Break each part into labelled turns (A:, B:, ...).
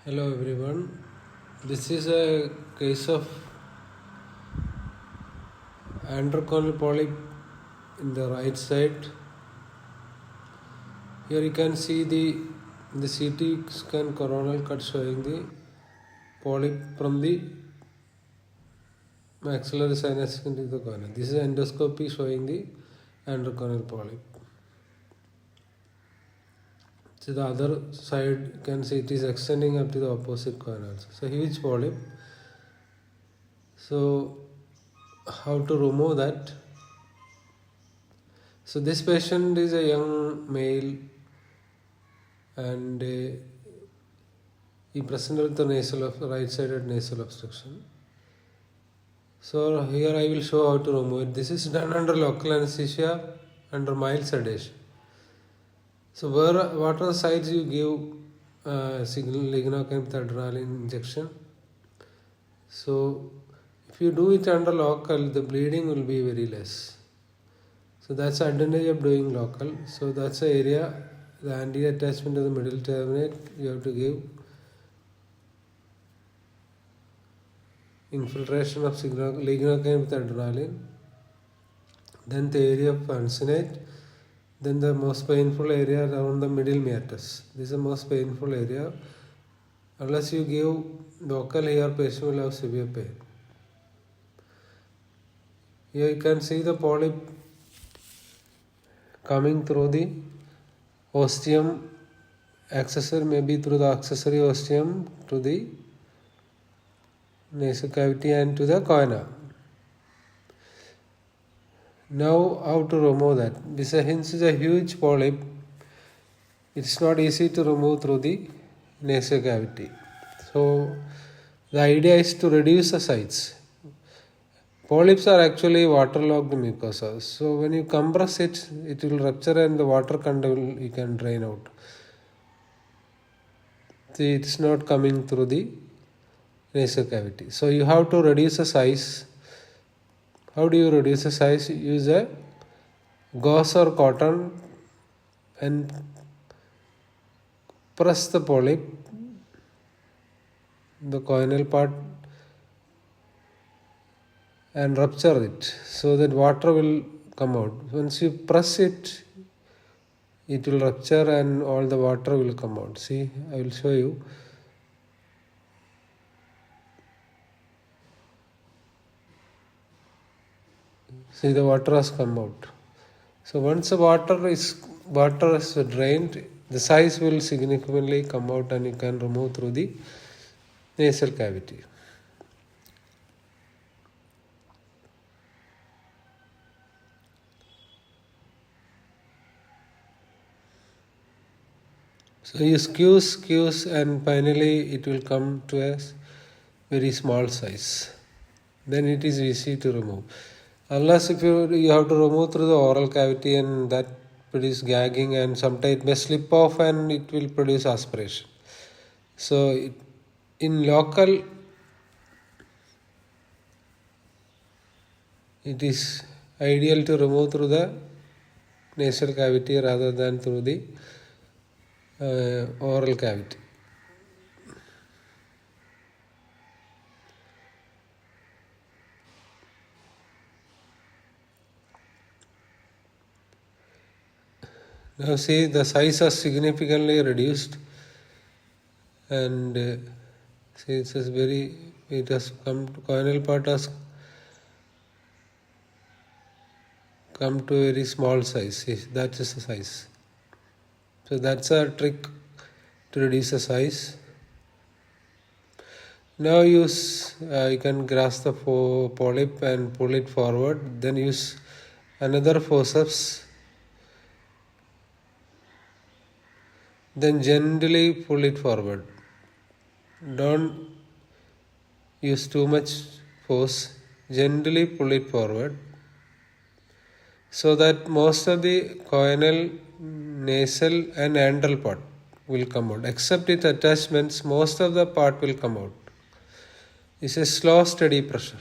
A: Hello everyone. This is a case of androcorneal polyp in the right side. Here you can see the CT scan coronal cut showing the polyp from the maxillary sinus into the cornea. This is endoscopy showing the androcorneal polyp. So the other side you can see it is extending up to the opposite cornea. So huge polyp. So how to remove that? So this patient is a young male and he presented with the right-sided nasal obstruction. So here I will show how to remove it. This is done under local anesthesia under mild sedation. So what are the sites you give lignocaine with adrenaline injection? So if you do it under local, the bleeding will be very less. So that's the advantage of doing local. So that's the area, the anterior attachment to the middle terminate, you have to give infiltration of lignocaine with adrenaline. Then the area of uncinate. Then the most painful area around the middle meatus. This is the most painful area. Unless you give local here, patient will have severe pain. Here you can see the polyp coming through the ostium accessory, maybe through the accessory ostium to the nasal cavity and to the cornea. Now how to remove that? This is a huge polyp. It's not easy to remove through the nasal cavity. So the idea is to reduce the size. Polyps are actually waterlogged mucosa. So when you compress it, it will rupture and the water content you can drain out. See, it's not coming through the nasal cavity. So you have to reduce the size. How do you reduce the size? Use a gauze or cotton and press the polyp, the corneal part, and rupture it so that water will come out. Once you press it, it will rupture and all the water will come out. See, I will show you. See, the water has come out. So once the water is drained, the size will significantly come out and you can remove through the nasal cavity. So you squeeze and finally it will come to a very small size. Then it is easy to remove. Unless if you have to remove through the oral cavity and that produce gagging and sometimes it may slip off and it will produce aspiration. So in local, it is ideal to remove through the nasal cavity rather than through the oral cavity. Now see, the size has significantly reduced and see it has come to corneal part has come to a very small size. See, that is the size. So that's a trick to reduce the size. Now you can grasp the polyp and pull it forward. Then use another forceps. Then gently pull it forward. Don't use too much force. Gently pull it forward so that most of the corneal, nasal and antral part will come out. Except its attachments, most of the part will come out. It's a slow, steady pressure.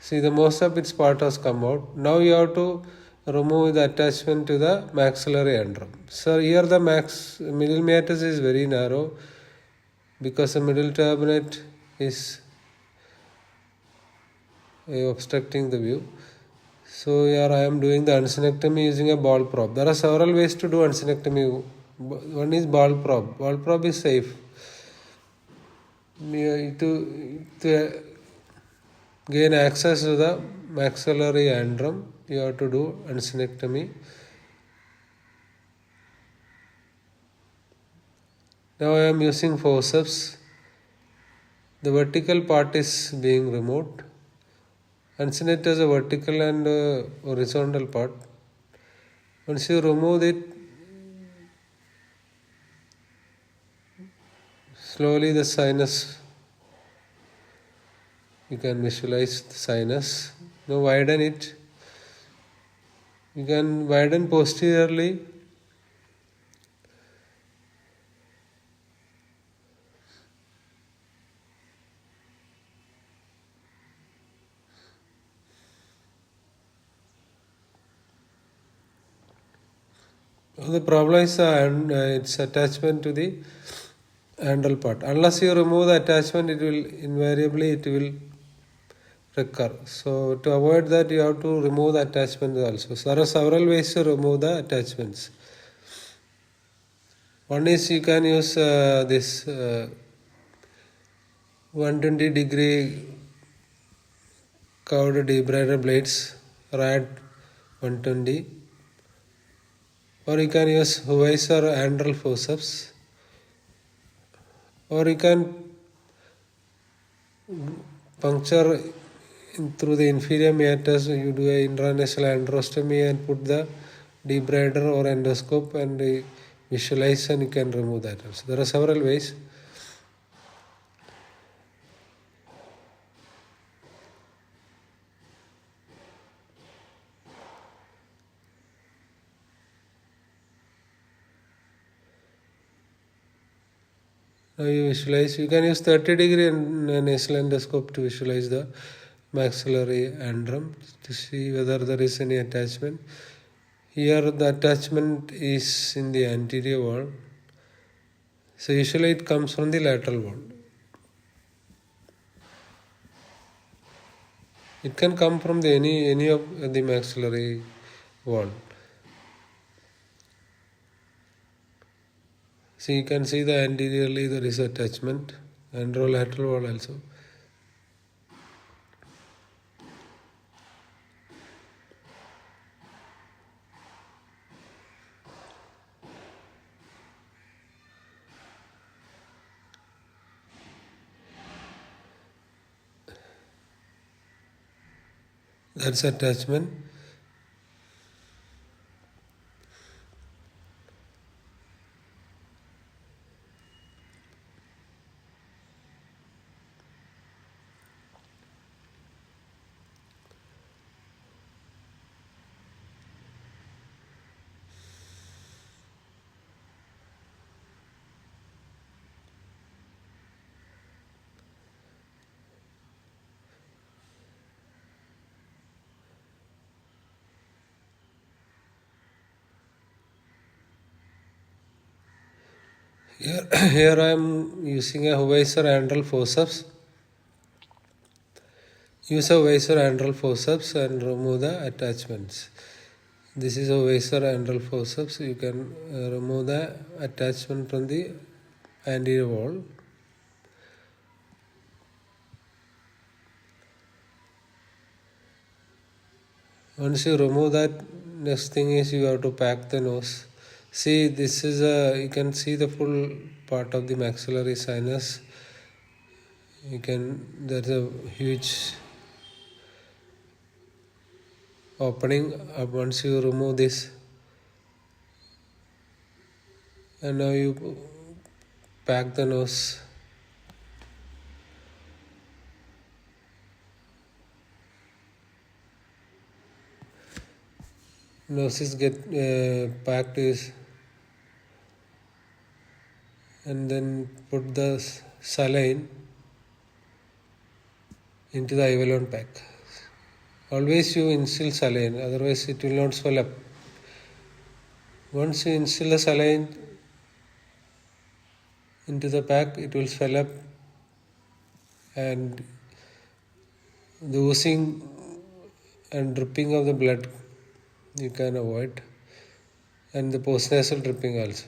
A: See, the most of its part has come out. Now you have to remove the attachment to the maxillary antrum. So here the middle meatus is very narrow because the middle turbinate is obstructing the view. So here I am doing the uncinectomy using a ball probe. There are several ways to do uncinectomy. One is ball probe. Ball probe is safe. To gain access to the maxillary antrum, you have to do uncinectomy. Now I am using forceps. The vertical part is being removed. Uncinate is a vertical and horizontal part. Once you remove it, slowly the sinus, you can visualize the sinus. Now widen it. You can widen posteriorly. The problem is its attachment to the antral part. Unless you remove the attachment, it will recur. So to avoid that, you have to remove the attachment also. So there are several ways to remove the attachments. One is you can use this 120-degree curved debrider blades, RAD 120. Or you can use Huveiser antral forceps, or you can puncture through the inferior meatus. You do a intranasal androstomy and put the debrider or endoscope and visualize, and you can remove that also. There are several ways. Now you visualize, you can use 30-degree nasal endoscope to visualize the maxillary antrum to see whether there is any attachment. Here the attachment is in the anterior wall. So usually it comes from the lateral wall. It can come from any of the maxillary wall. So you can see the anteriorly there is attachment, anterolateral wall also. That's attachment. Here I am using a Huveiser antral forceps. Use a Huveiser antral forceps and remove the attachments. This is a Huveiser antral forceps. You can remove the attachment from the anterior wall. Once you remove that, next thing is you have to pack the nose. See, this is you can see the full part of the maxillary sinus. There's a huge opening. Once you remove this, and now you pack the nose. Noses get packed is, and then put the saline into the Ivalon pack. Always you instill saline, otherwise it will not swell up. Once you instill the saline into the pack, it will swell up, and the oozing and dripping of the blood you can avoid, and the postnasal dripping also.